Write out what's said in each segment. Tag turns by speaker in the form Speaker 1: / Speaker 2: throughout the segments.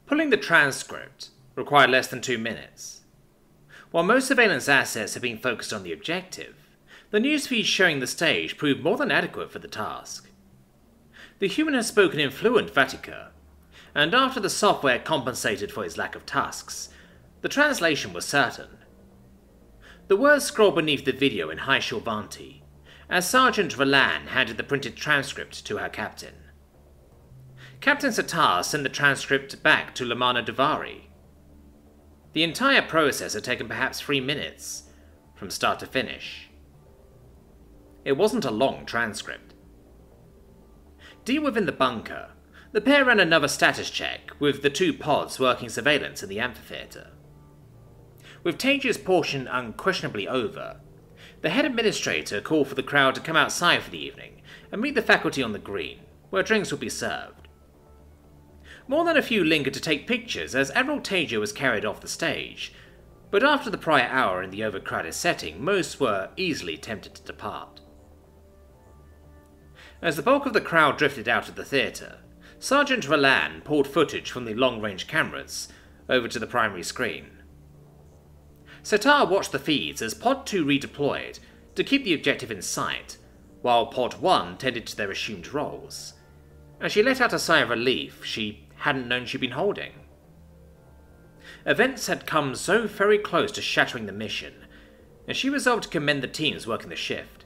Speaker 1: Pulling the transcript required less than 2 minutes. While most surveillance assets had been focused on the objective, the newsfeed showing the stage proved more than adequate for the task. The human had spoken in fluent Vatica, and after the software compensated for his lack of tusks, the translation was certain. The words scrolled beneath the video in High Shulvanti, as Sergeant Rallan handed the printed transcript to her captain. Captain Satar sent the transcript back to Lamana Davari. The entire process had taken perhaps 3 minutes, from start to finish. It wasn't a long transcript. Deep within the bunker, the pair ran another status check, with the 2 pods working surveillance in the amphitheatre. With Tage's portion unquestionably over, the head administrator called for the crowd to come outside for the evening and meet the faculty on the green, where drinks would be served. More than a few lingered to take pictures as Admiral Tager was carried off the stage, but after the prior hour in the overcrowded setting, most were easily tempted to depart. As the bulk of the crowd drifted out of the theatre, Sergeant Rallan pulled footage from the long-range cameras over to the primary screen. Satar watched the feeds as Pod 2 redeployed to keep the objective in sight, while Pod 1 tended to their assumed roles, and she let out a sigh of relief she hadn't known she'd been holding. Events had come so very close to shattering the mission, and she resolved to commend the teams working the shift.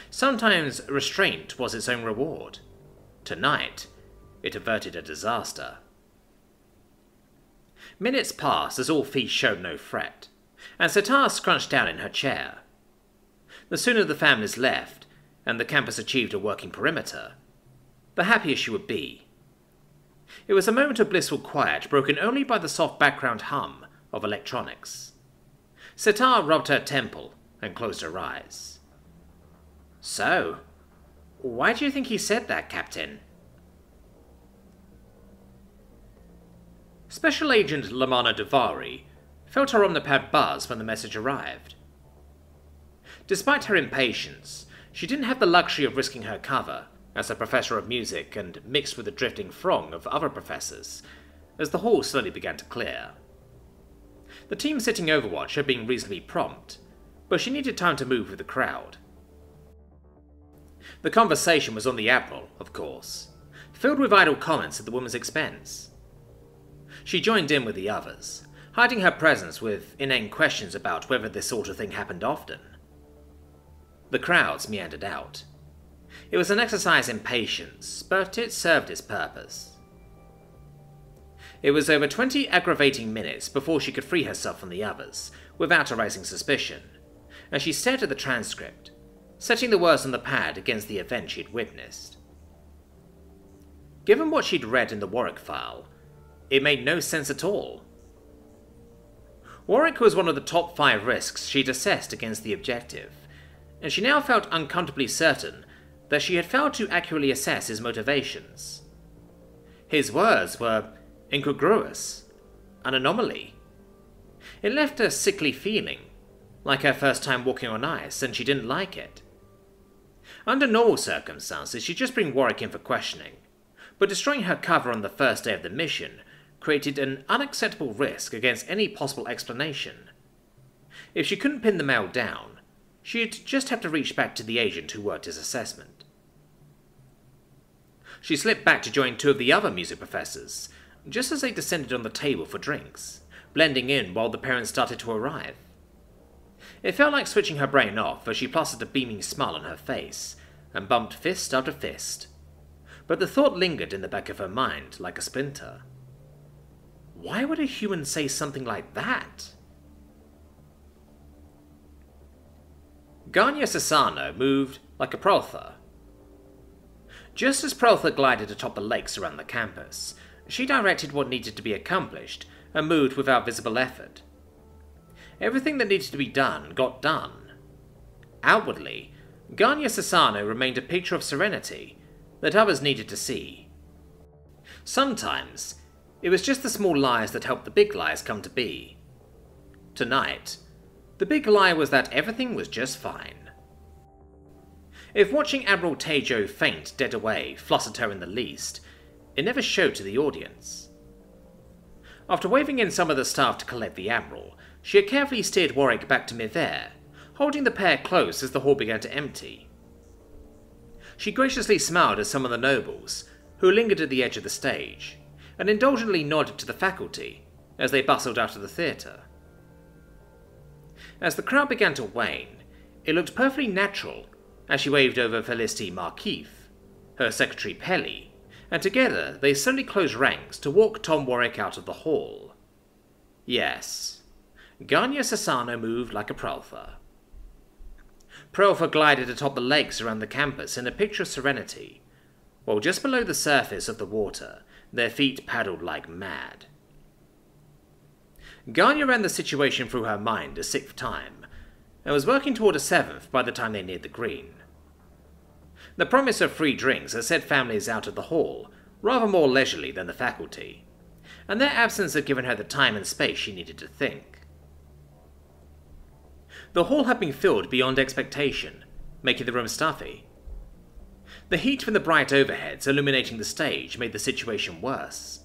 Speaker 1: Sometimes restraint was its own reward. Tonight, it averted a disaster. Minutes passed as all feeds showed no threat, and Satar scrunched down in her chair. The sooner the families left, and the campus achieved a working perimeter, the happier she would be. It was a moment of blissful quiet, broken only by the soft background hum of electronics. Satar rubbed her temple and closed her eyes. "So, why do you think he said that, Captain?" Special Agent Lamana Davari felt her omnipad buzz when the message arrived. Despite her impatience, she didn't have the luxury of risking her cover as a professor of music and mixed with the drifting throng of other professors, as the hall slowly began to clear. The team sitting overwatch had been reasonably prompt, but she needed time to move with the crowd. The conversation was on the Admiral, of course, filled with idle comments at the woman's expense. She joined in with the others, hiding her presence with inane questions about whether this sort of thing happened often. The crowds meandered out. It was an exercise in patience, but it served its purpose. It was over 20 aggravating minutes before she could free herself from the others, without arousing suspicion, and she stared at the transcript, setting the words on the pad against the event she'd witnessed. Given what she'd read in the Warwick file, it made no sense at all. Warwick was one of the top 5 risks she'd assessed against the objective, and she now felt uncomfortably certain that she had failed to accurately assess his motivations. His words were incongruous, an anomaly. It left a sickly feeling, like her first time walking on ice, and she didn't like it. Under normal circumstances, she'd just bring Warwick in for questioning, but destroying her cover on the first day of the mission created an unacceptable risk against any possible explanation. If she couldn't pin the male down, she'd just have to reach back to the agent who worked his assessment. She slipped back to join 2 of the other music professors, just as they descended on the table for drinks, blending in while the parents started to arrive. It felt like switching her brain off as she plastered a beaming smile on her face and bumped fist after fist. But the thought lingered in the back of her mind like a splinter. Why would a human say something like that? Ganya Sasano moved like a Protha. Just as Protha glided atop the lakes around the campus, she directed what needed to be accomplished and moved without visible effort. Everything that needed to be done got done. Outwardly, Ganya Sasano remained a picture of serenity that others needed to see. Sometimes, it was just the small lies that helped the big lies come to be. Tonight, the big lie was that everything was just fine. If watching Admiral Tejo faint dead away flustered her in the least, it never showed to the audience. After waving in some of the staff to collect the Admiral, she had carefully steered Warwick back to Mivere, holding the pair close as the hall began to empty. She graciously smiled at some of the nobles, who lingered at the edge of the stage, and indulgently nodded to the faculty as they bustled out of the theatre. As the crowd began to wane, it looked perfectly natural as she waved over Felicity Markeith, her secretary Pelly, and together they suddenly closed ranks to walk Tom Warwick out of the hall. Yes, Ganya Sasano moved like a Protha. Protha glided atop the lakes around the campus in a picture of serenity, while just below the surface of the water, their feet paddled like mad. Ganya ran the situation through her mind a 6th time, and was working toward a 7th by the time they neared the green. The promise of free drinks had set families out of the hall rather more leisurely than the faculty, and their absence had given her the time and space she needed to think. The hall had been filled beyond expectation, making the room stuffy. The heat from the bright overheads illuminating the stage made the situation worse.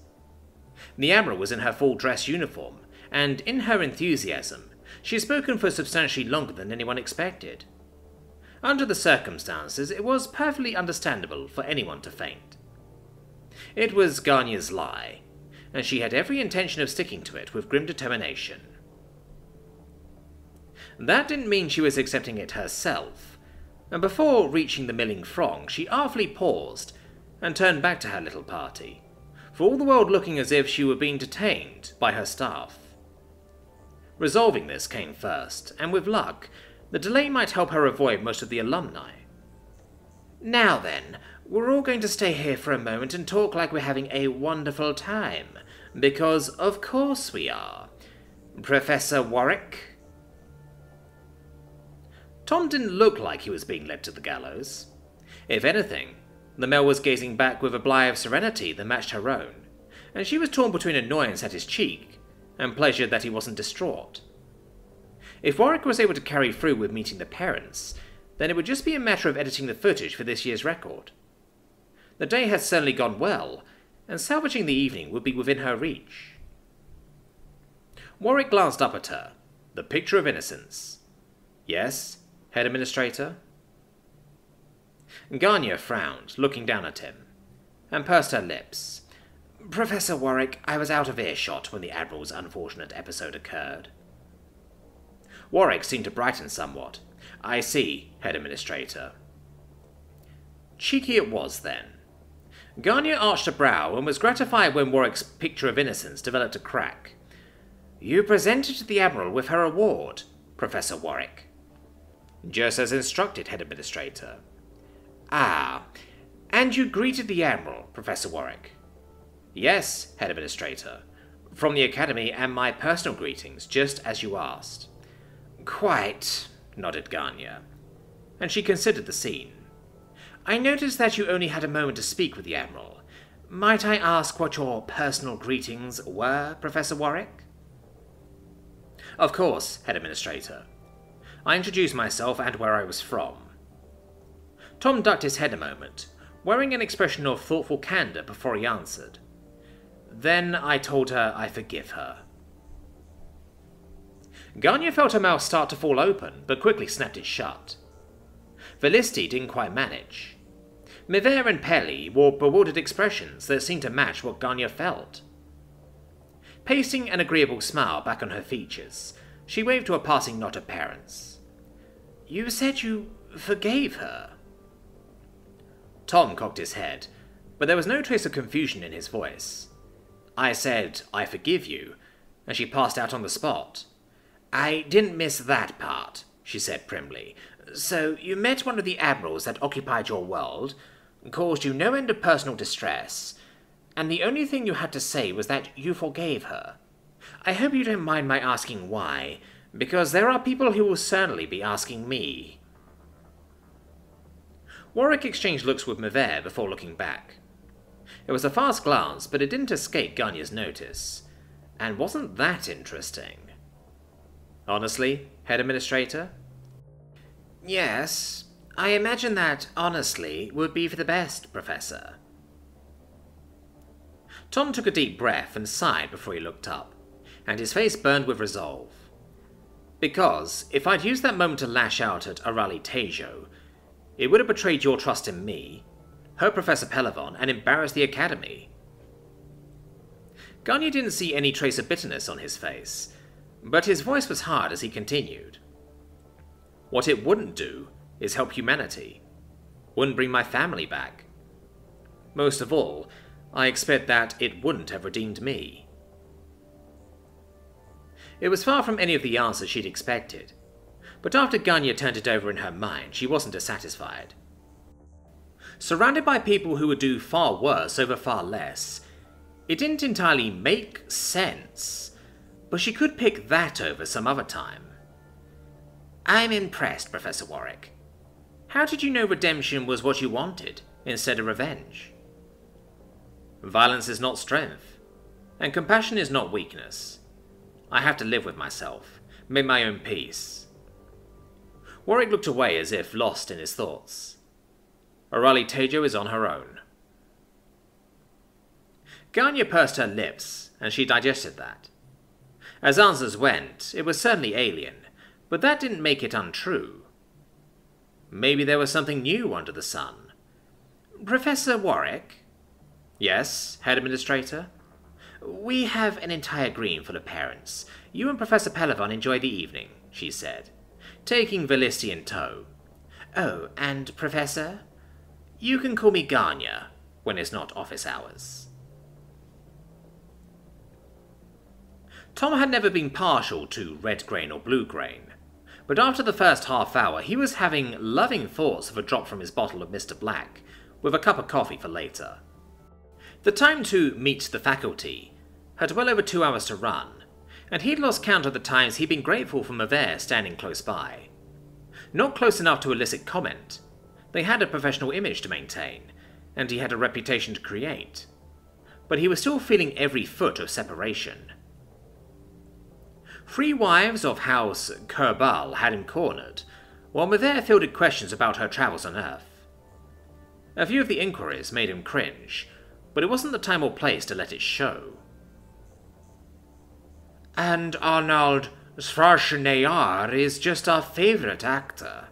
Speaker 1: The Admiral was in her full dress uniform, and in her enthusiasm, she had spoken for substantially longer than anyone expected. Under the circumstances, it was perfectly understandable for anyone to faint. It was Ganya's lie, and she had every intention of sticking to it with grim determination. That didn't mean she was accepting it herself, and before reaching the milling throng, she artfully paused and turned back to her little party, for all the world looking as if she were being detained by her staff. Resolving this came first, and with luck, the delay might help her avoid most of the alumni. Now then, we're all going to stay here for a moment and talk like we're having a wonderful time, because of course we are. Professor Warwick? Tom didn't look like he was being led to the gallows. If anything, the male was gazing back with a bligh of serenity that matched her own, and she was torn between annoyance at his cheek and pleasure that he wasn't distraught. If Warwick was able to carry through with meeting the parents, then it would just be a matter of editing the footage for this year's record. The day had certainly gone well, and salvaging the evening would be within her reach. Warwick glanced up at her, the picture of innocence. Yes, Head Administrator? Ganya frowned, looking down at him, and pursed her lips. Professor Warwick, I was out of earshot when the Admiral's unfortunate episode occurred. Warwick seemed to brighten somewhat. I see, Head Administrator. Cheeky it was, then. Ganya arched a brow and was gratified when Warwick's picture of innocence developed a crack. You presented the Admiral with her award, Professor Warwick. Just as instructed, Head Administrator. Ah, and you greeted the Admiral, Professor Warwick. Yes, Head Administrator. From the Academy and my personal greetings, just as you asked. Quite, nodded Ganya, and she considered the scene. I noticed that you only had a moment to speak with the Admiral. Might I ask what your personal greetings were, Professor Warwick? Of course, Head Administrator. I introduced myself and where I was from. Tom ducked his head a moment, wearing an expression of thoughtful candour before he answered. Then I told her I forgive her. Ganya felt her mouth start to fall open, but quickly snapped it shut. Felicity didn't quite manage. Mivere and Pelly wore bewildered expressions that seemed to match what Ganya felt. Pasting an agreeable smile back on her features, she waved to a passing knot of parents. You said you forgave her? Tom cocked his head, but there was no trace of confusion in his voice. I said, I forgive you, and she passed out on the spot. I didn't miss that part, she said primly. So you met one of the admirals that occupied your world, caused you no end of personal distress, and the only thing you had to say was that you forgave her. I hope you don't mind my asking why, because there are people who will certainly be asking me. Warwick exchanged looks with Mivere before looking back. It was a fast glance, but it didn't escape Ganya's notice. And wasn't that interesting? Honestly, Head Administrator? Yes, I imagine that honestly would be for the best, Professor. Tom took a deep breath and sighed before he looked up, and his face burned with resolve. Because, if I'd used that moment to lash out at Arali Tejo, it would have betrayed your trust in me, hurt Professor Pelavon, and embarrassed the Academy. Garnier didn't see any trace of bitterness on his face, but his voice was hard as he continued. What it wouldn't do is help humanity. Wouldn't bring my family back. Most of all, I expect that it wouldn't have redeemed me. It was far from any of the answers she'd expected, but after Garnier turned it over in her mind, she wasn't dissatisfied. Surrounded by people who would do far worse over far less, it didn't entirely make sense, but she could pick that over some other time. I'm impressed, Professor Warwick. How did you know redemption was what you wanted, instead of revenge? Violence is not strength, and compassion is not weakness. I have to live with myself, make my own peace. Warwick looked away as if lost in his thoughts. Arali Tejo is on her own. Garnier pursed her lips, and she digested that. As answers went, it was certainly alien, but that didn't make it untrue. Maybe there was something new under the sun. Professor Warwick? Yes, Head Administrator? We have an entire green full of parents. You and Professor Pelavon enjoy the evening, she said, taking Velisty in tow. Oh, and Professor? You can call me Garnier when it's not office hours. Tom had never been partial to red grain or blue grain, but after the first half hour he was having loving thoughts of a drop from his bottle of Mr. Black, with a cup of coffee for later. The time to meet the faculty had well over 2 hours to run, and he'd lost count of the times he'd been grateful for Mavere standing close by. Not close enough to elicit comment. They had a professional image to maintain, and he had a reputation to create. But he was still feeling every foot of separation. 3 wives of House Kerbal had him cornered, while Mavere fielded questions about her travels on Earth. A few of the inquiries made him cringe, but it wasn't the time or place to let it show. And Arnold Schwarzenegger is just our favourite actor.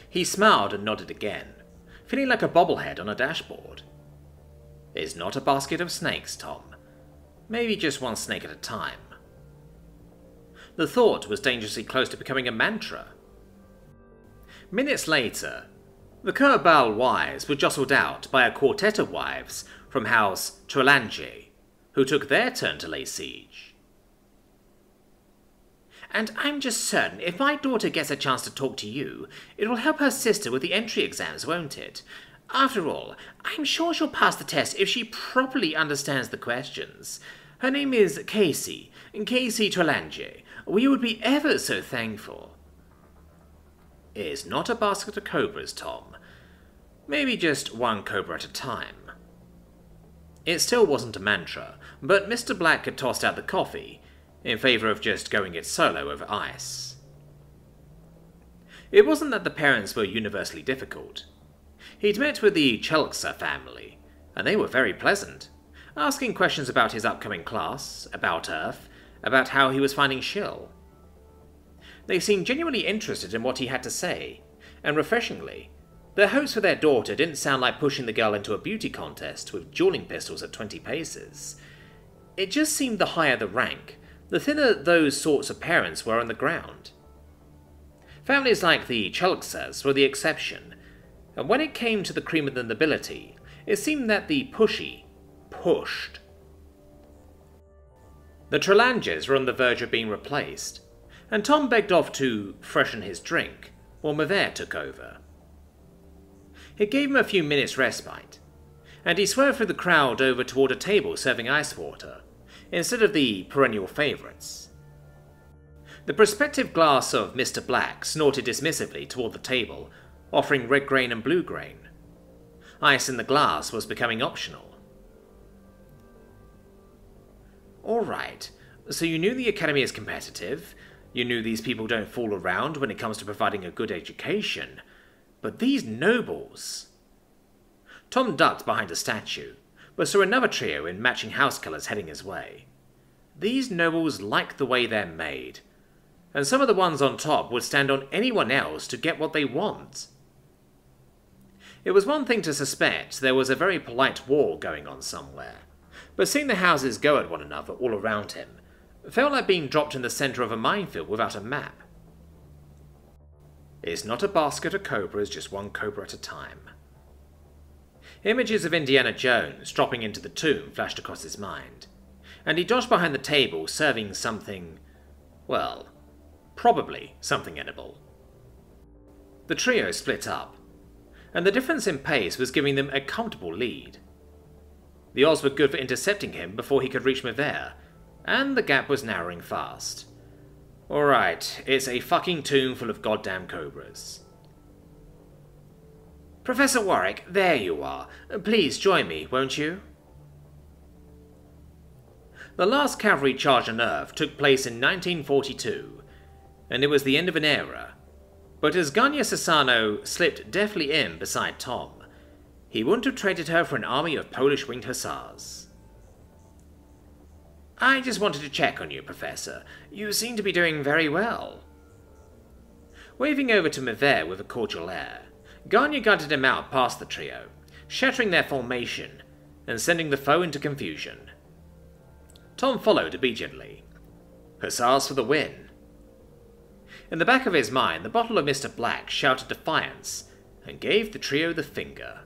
Speaker 1: He smiled and nodded again, feeling like a bobblehead on a dashboard. It's not a basket of snakes, Tom. Maybe just one snake at a time. The thought was dangerously close to becoming a mantra. Minutes later, the Kerbal wives were jostled out by a quartet of wives from House Trelanje, who took their turn to lay siege. And I'm just certain if my daughter gets a chance to talk to you, it will help her sister with the entry exams, won't it? After all, I'm sure she'll pass the test if she properly understands the questions. Her name is Casey Trelanje. We would be ever so thankful. It's not a basket of cobras, Tom. Maybe just one cobra at a time. It still wasn't a mantra, but Mr. Black had tossed out the coffee, in favour of just going it solo over ice. It wasn't that the parents were universally difficult. He'd met with the Chelksa family, and they were very pleasant, asking questions about his upcoming class, about Earth, about how he was finding Shill. They seemed genuinely interested in what he had to say, and refreshingly, their hopes for their daughter didn't sound like pushing the girl into a beauty contest with dueling pistols at 20 paces. It just seemed the higher the rank, the thinner those sorts of parents were on the ground. Families like the Chelksas were the exception, and when it came to the cream of the nobility, it seemed that the pushy pushed. The Trelanges were on the verge of being replaced, and Tom begged off to freshen his drink while Mavere took over. It gave him a few minutes' respite, and he swerved through the crowd over toward a table serving ice water, instead of the perennial favourites. The prospective glass of Mr. Black snorted dismissively toward the table, offering red grain and blue grain. Ice in the glass was becoming optional. All right, so you knew the Academy is competitive, you knew these people don't fool around when it comes to providing a good education, but these nobles... Tom ducked behind a statue, but saw another trio in matching house colours heading his way. These nobles like the way they're made, and some of the ones on top would stand on anyone else to get what they want. It was one thing to suspect there was a very polite war going on somewhere, but seeing the houses go at one another all around him felt like being dropped in the centre of a minefield without a map. It's not a basket of cobras, just one cobra at a time. Images of Indiana Jones dropping into the tomb flashed across his mind, and he dodged behind the table serving something, well, probably something edible. The trio split up, and the difference in pace was giving them a comfortable lead. The odds were good for intercepting him before he could reach Mivere, and the gap was narrowing fast. Alright, it's a fucking tomb full of goddamn cobras. Professor Warwick, there you are. Please join me, won't you? The last cavalry charge on Earth took place in 1942, and it was the end of an era. But as Ganya Sasano slipped deftly in beside Tom, he wouldn't have traded her for an army of Polish winged hussars. I just wanted to check on you, Professor. You seem to be doing very well. Waving over to Mivere with a cordial air, Ganya guided him out past the trio, shattering their formation and sending the foe into confusion. Tom followed obediently. Hussars for the win. In the back of his mind, the bottle of Mr. Black shouted defiance and gave the trio the finger.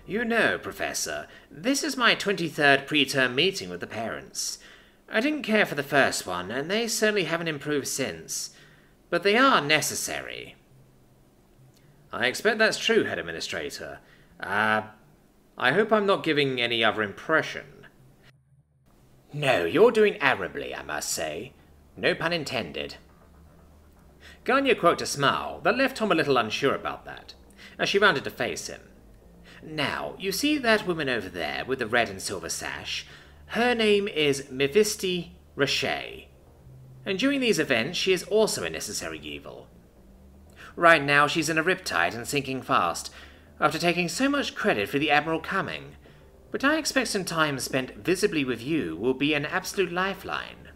Speaker 1: You know, Professor, this is my 23rd preterm meeting with the parents. I didn't care for the first one, and they certainly haven't improved since. But they are necessary. I expect that's true, Head Administrator. I hope I'm not giving any other impression. No, you're doing admirably, I must say. No pun intended. Ganya quirked a smile that left Tom a little unsure about that, as she rounded to face him. Now, you see that woman over there with the red and silver sash? Her name is Mephisti Rache, and during these events she is also a necessary evil. Right now she's in a riptide and sinking fast, after taking so much credit for the Admiral coming, but I expect some time spent visibly with you will be an absolute lifeline.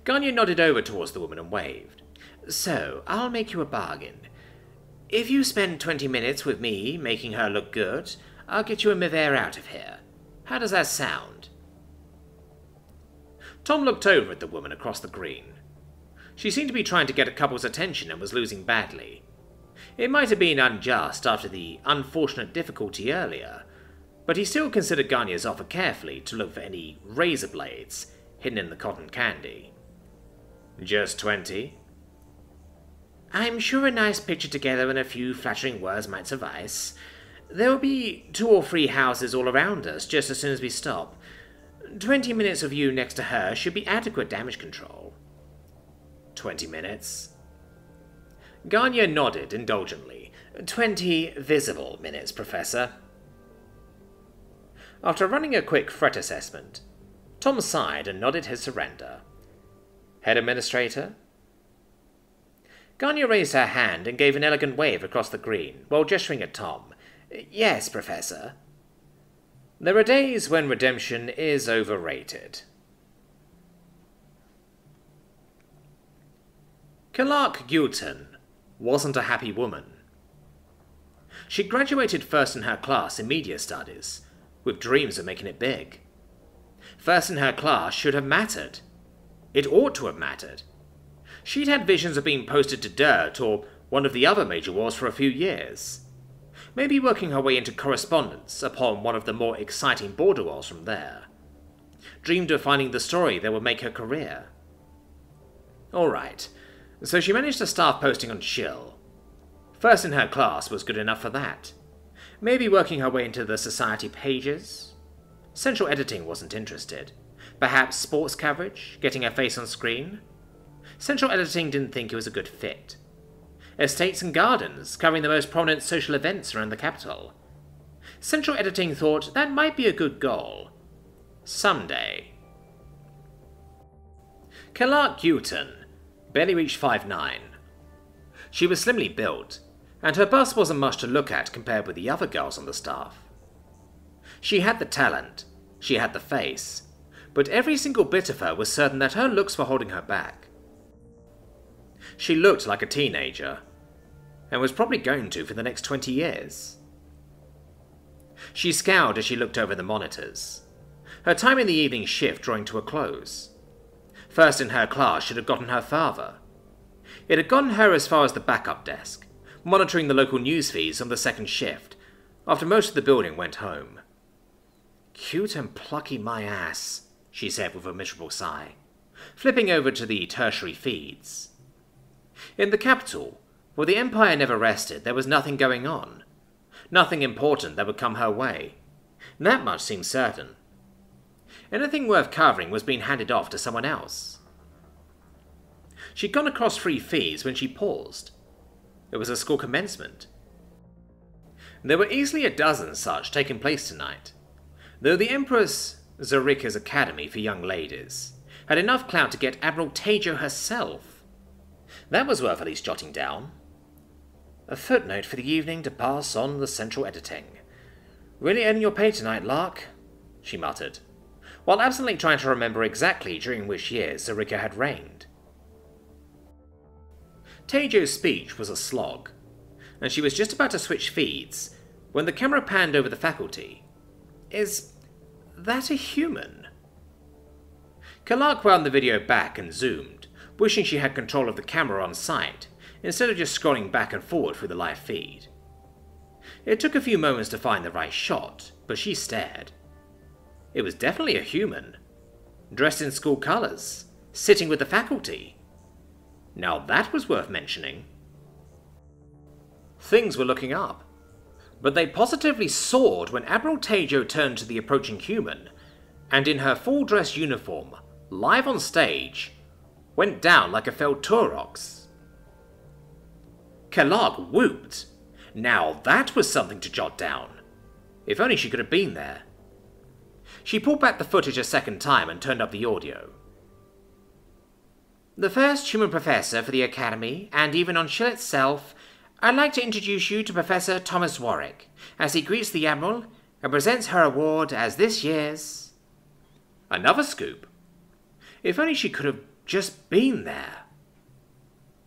Speaker 1: Ganya nodded over towards the woman and waved. So, I'll make you a bargain. If you spend 20 minutes with me making her look good, I'll get you a Mivere out of here. How does that sound? Tom looked over at the woman across the green. She seemed to be trying to get a couple's attention and was losing badly. It might have been unjust after the unfortunate difficulty earlier, but he still considered Ganya's offer carefully to look for any razor blades hidden in the cotton candy. Just 20? I'm sure a nice picture together and a few flattering words might suffice. There will be 2 or 3 houses all around us just as soon as we stop. 20 minutes of you next to her should be adequate damage control. 20 minutes? Ganya nodded indulgently. 20 visible minutes, Professor. After running a quick threat assessment, Tom sighed and nodded his surrender. Head Administrator? Ganya raised her hand and gave an elegant wave across the green, while gesturing at Tom. Yes, Professor. There are days when redemption is overrated. Clark Gulton wasn't a happy woman. She graduated first in her class in media studies, with dreams of making it big. First in her class should have mattered. It ought to have mattered. She'd had visions of being posted to Dirt or one of the other major wars for a few years. Maybe working her way into correspondence upon one of the more exciting border wars from there. Dreamed of finding the story that would make her career. Alright, so she managed a staff posting on Shill. First in her class was good enough for that. Maybe working her way into the society pages? Central editing wasn't interested. Perhaps sports coverage, getting her face on screen? Central editing didn't think it was a good fit. Estates and gardens, covering the most prominent social events around the capital. Central editing thought that might be a good goal. Someday. Clark Gulton barely reached 5'9". She was slimly built, and her bust wasn't much to look at compared with the other girls on the staff. She had the talent, she had the face, but every single bit of her was certain that her looks were holding her back. She looked like a teenager, and was probably going to for the next 20 years. She scowled as she looked over the monitors, her time in the evening shift drawing to a close. First in her class should have gotten her father. It had gotten her as far as the backup desk, monitoring the local news feeds on the second shift, after most of the building went home. "Cute and plucky my ass," she said with a miserable sigh, flipping over to the tertiary feeds. In the capital, where the Empire never rested, there was nothing going on. Nothing important that would come her way. That much seemed certain. Anything worth covering was being handed off to someone else. She'd gone across 3 feeds when she paused. It was a school commencement. There were easily a dozen such taking place tonight, though the Empress Zarika's Academy for Young Ladies had enough clout to get Admiral Tajo herself. That was worth at least jotting down. A footnote for the evening to pass on the central editing. "Really earning your pay tonight, Lark," she muttered, while absently trying to remember exactly during which years Zarika had reigned. Tajo's speech was a slog, and she was just about to switch feeds when the camera panned over the faculty. "Is that a human?" Clark wound the video back and zoomed, wishing she had control of the camera on site, instead of just scrolling back and forward through the live feed. It took a few moments to find the right shot, but she stared. It was definitely a human, dressed in school colours, sitting with the faculty. Now that was worth mentioning. Things were looking up, but they positively soared when Admiral Tajo turned to the approaching human, and in her full-dress uniform, live on stage, went down like a felled Turox. Kellogg whooped. Now that was something to jot down. If only she could have been there. She pulled back the footage a second time and turned up the audio. "The first human professor for the Academy, and even on Tshirt itself, I'd like to introduce you to Professor Thomas Warwick, as he greets the Admiral and presents her award as this year's..." Another scoop. If only she could have just been there.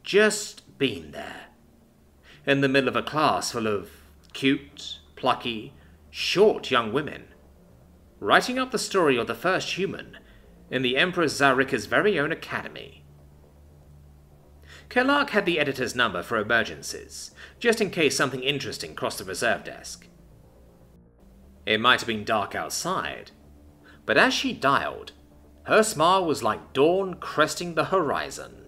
Speaker 1: Just been there. In the middle of a class full of cute, plucky, short young women, writing up the story of the first human in the Empress Zarika's very own academy. Clark had the editor's number for emergencies, just in case something interesting crossed the reserve desk. It might have been dark outside, but as she dialed, her smile was like dawn cresting the horizon.